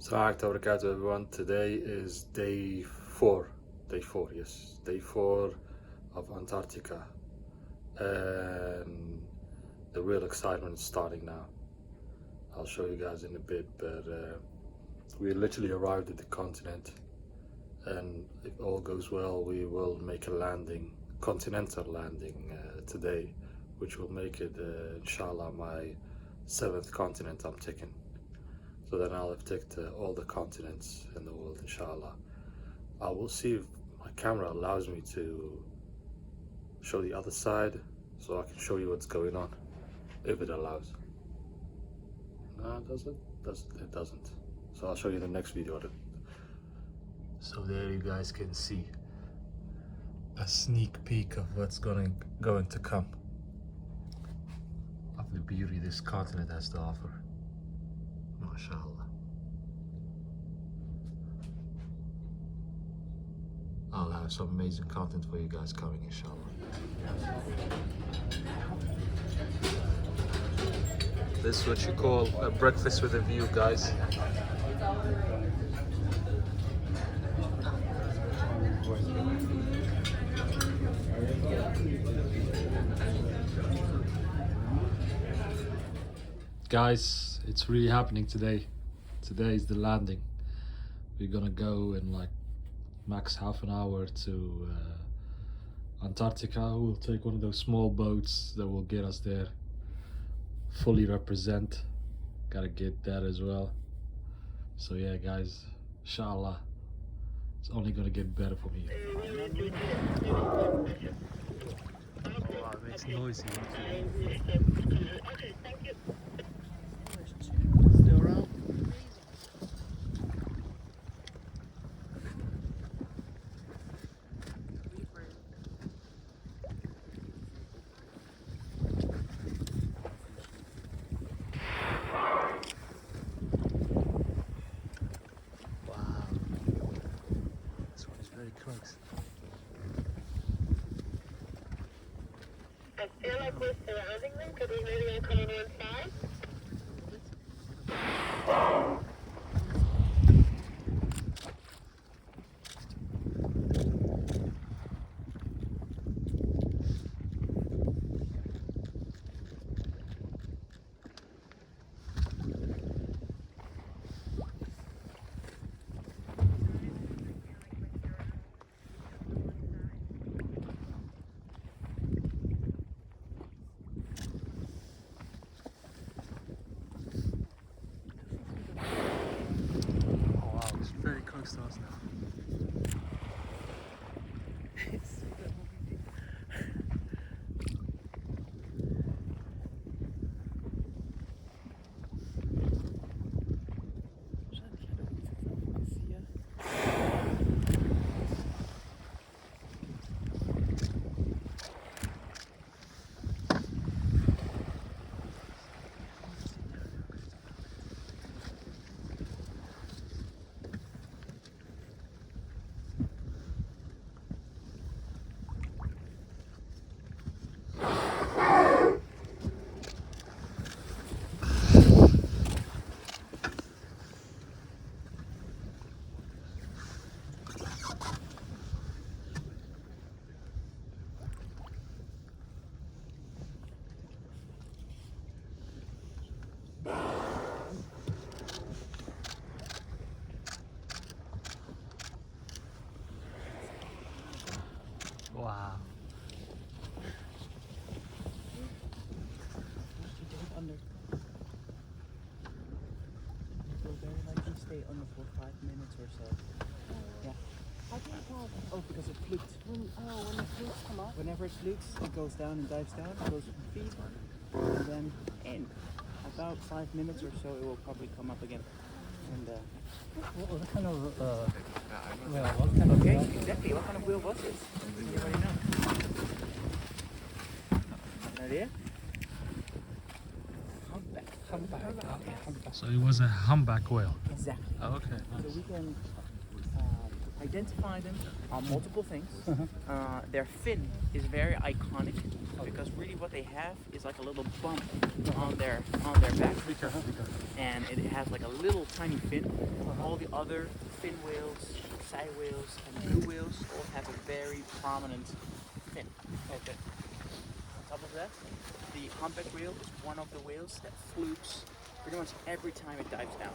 Assalamu alaikum everyone. Today is day four. Yes. Day four of Antarctica. And the real excitement is starting now. I'll show you guys in a bit, but we literally arrived at the continent, and if all goes well, we will make a continental landing today, which will make it, inshallah, my 7th continent I'm ticking. So then I'll have ticked all the continents in the world, inshallah. I will see if my camera allows me to show the other side, so I can show you what's going on, if it allows. No, does it? It doesn't. So I'll show you in the next video. So there you guys can see a sneak peek of what's going to come, of the beauty this continent has to offer. MashaAllah. I'll have some amazing content for you guys coming, inshallah. This is what you call a breakfast with a view, guys. Guys, it's really happening today. Today is the landing. We're gonna go in like max half an hour to Antarctica. We'll take one of those small boats that will get us there. Fully represent. Gotta get that as well. So yeah, guys, inshallah, it's only gonna get better from here. Oh, wow, it makes noisy. Close. I feel like we're surrounding them. Could we maybe come on one side? Very close to us now. Wow. Under. Will very likely stay under for 5 minutes or so. Yeah. How do you tell? Oh, because it fluked. When the flukes come up? Whenever it flukes, it goes down and dives down, it goes from feet, and then in about 5 minutes or so, it will probably come up again. And What kind of okay, exactly. What kind of whale was this? You already know. An idea? So it was a humpback whale. Exactly. Oh, okay. So we can identify them on multiple things. Their fin is very iconic. because really what they have is like a little bump on their back, and it has like a little tiny fin. All the other fin whales, sei whales, and blue whales all have a very prominent fin. Okay. On top of that, the humpback whale is one of the whales that flukes pretty much every time it dives down.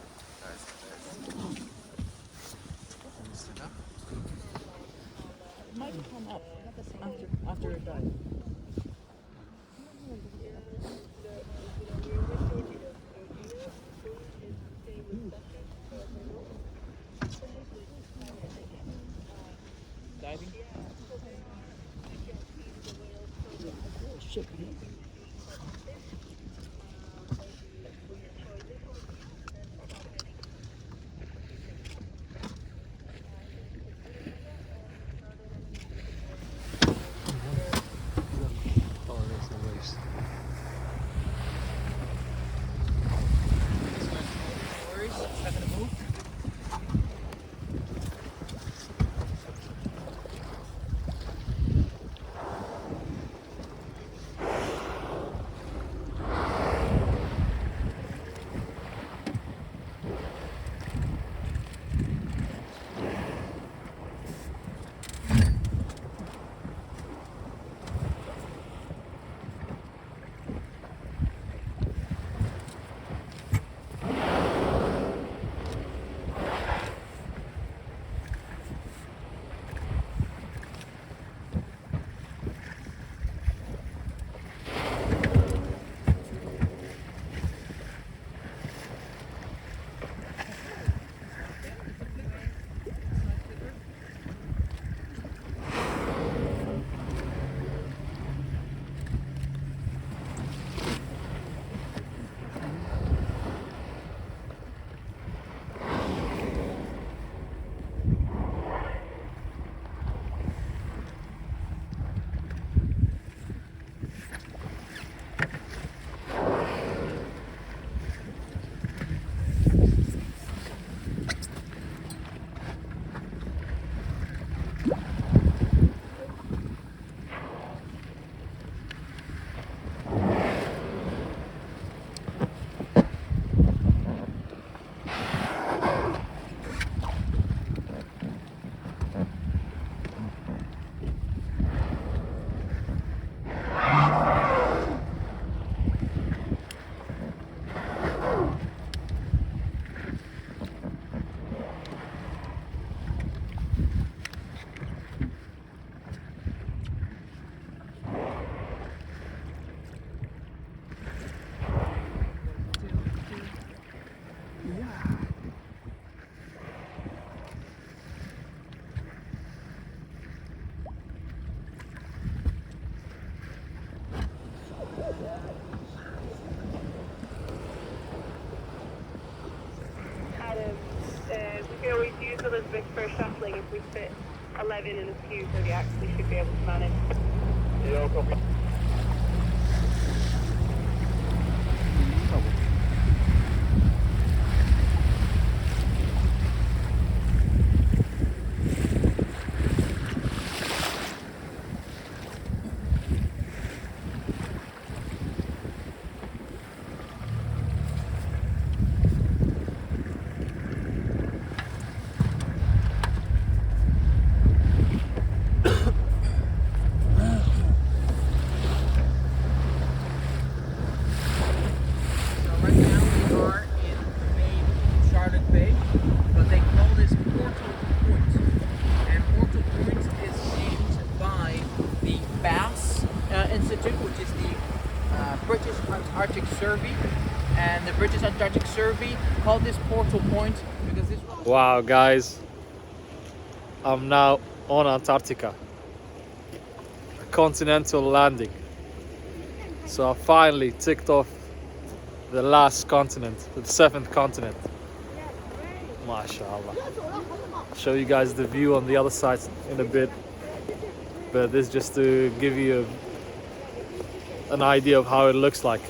It might come up after it dives. Diving? Oh, there's the waves. No worries, it's not gonna move. We can always use Elizabeth for shuttling if we fit 11 in a queue, so we actually should be able to manage. Yeah, copy. Which is the British Antarctic Survey, and the British Antarctic Survey called this portal point because this was... Wow, guys, I'm now on Antarctica, a continental landing. So I finally ticked off the last continent, the 7th continent. MashaAllah. I'll show you guys the view on the other side in a bit, but this just to give you an idea of how it looks like.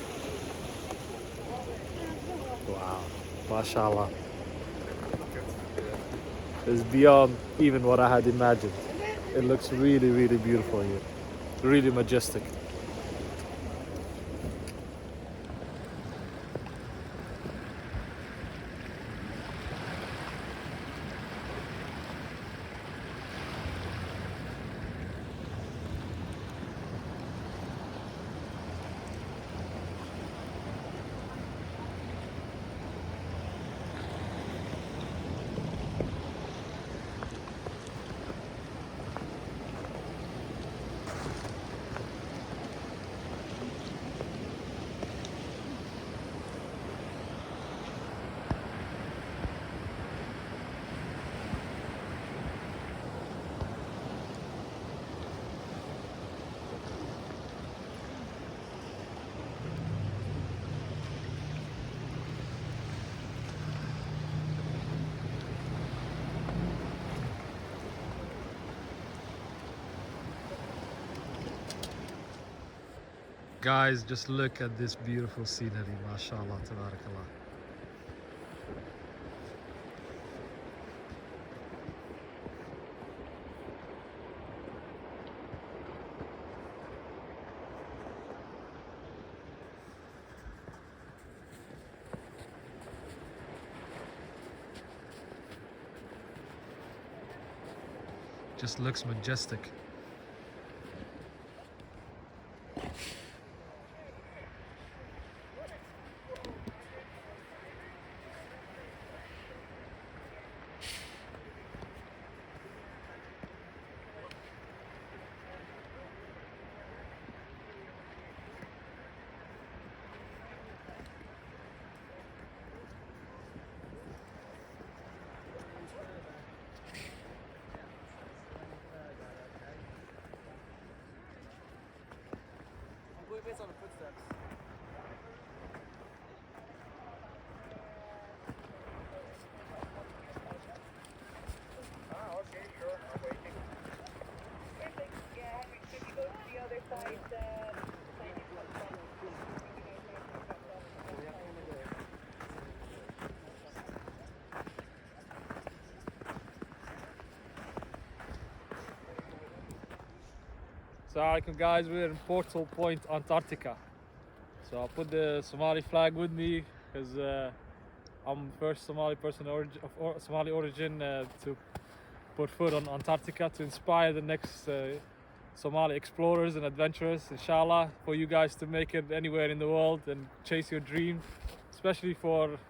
Wow, MashaAllah. It's beyond even what I had imagined. It looks really, really beautiful here. Really majestic. Guys, just look at this beautiful scenery. MashaAllah, tabarakallah. Just looks majestic. Based on the footsteps. Okay, sure. I'm waiting. Perfect. Yeah, should you go to the other side? Assalamualaikum guys, we're in Portal Point, Antarctica. So I put the Somali flag with me because I'm the first Somali person of Somali origin to put foot on Antarctica to inspire the next Somali explorers and adventurers, inshallah, for you guys to make it anywhere in the world and chase your dream, especially for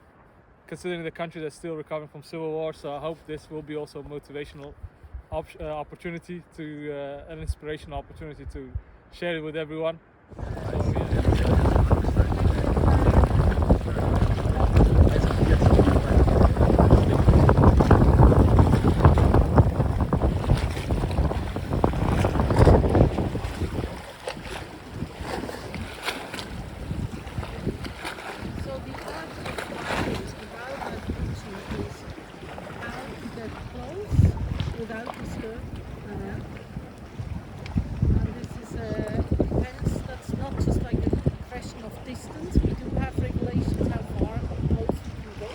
considering the country that's still recovering from civil war. So I hope this will be also a motivational opportunity to an inspirational opportunity to share it with everyone. Without the skirt. And this is a fence that's not just like a question of distance. We do have regulations how far close we can go.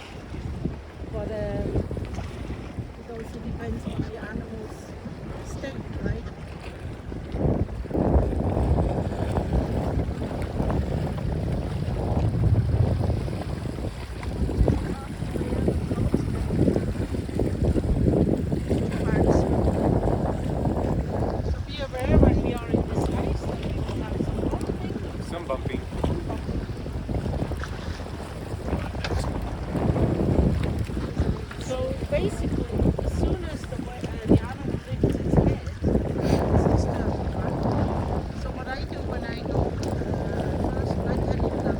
But it also depends on the animal's state, right? Basically, as soon as the animal lifts its head, it's disturbed, right? So what I do when I go first, I tell you that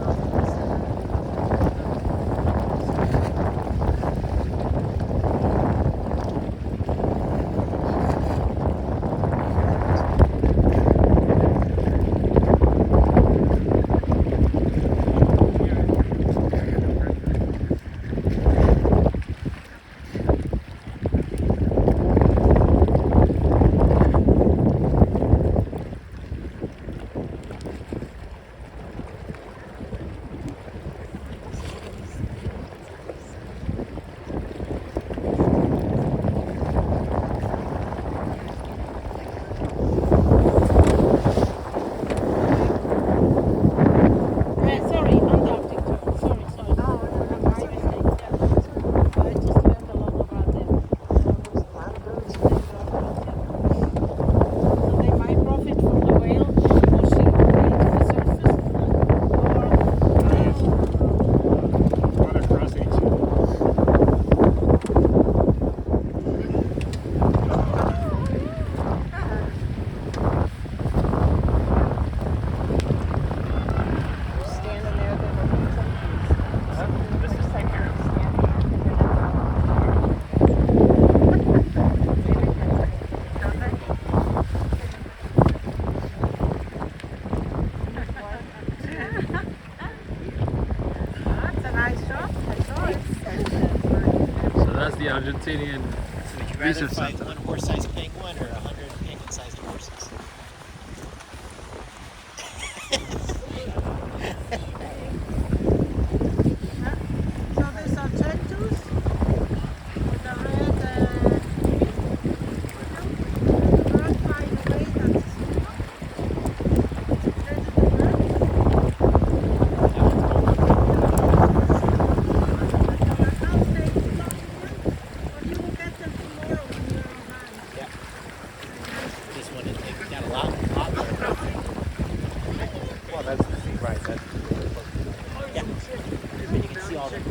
the Argentinian So would you rather research fight center. one horse-sized penguin or 100 penguin-sized horses? that's the sea, right? That's yeah. And you can see all the.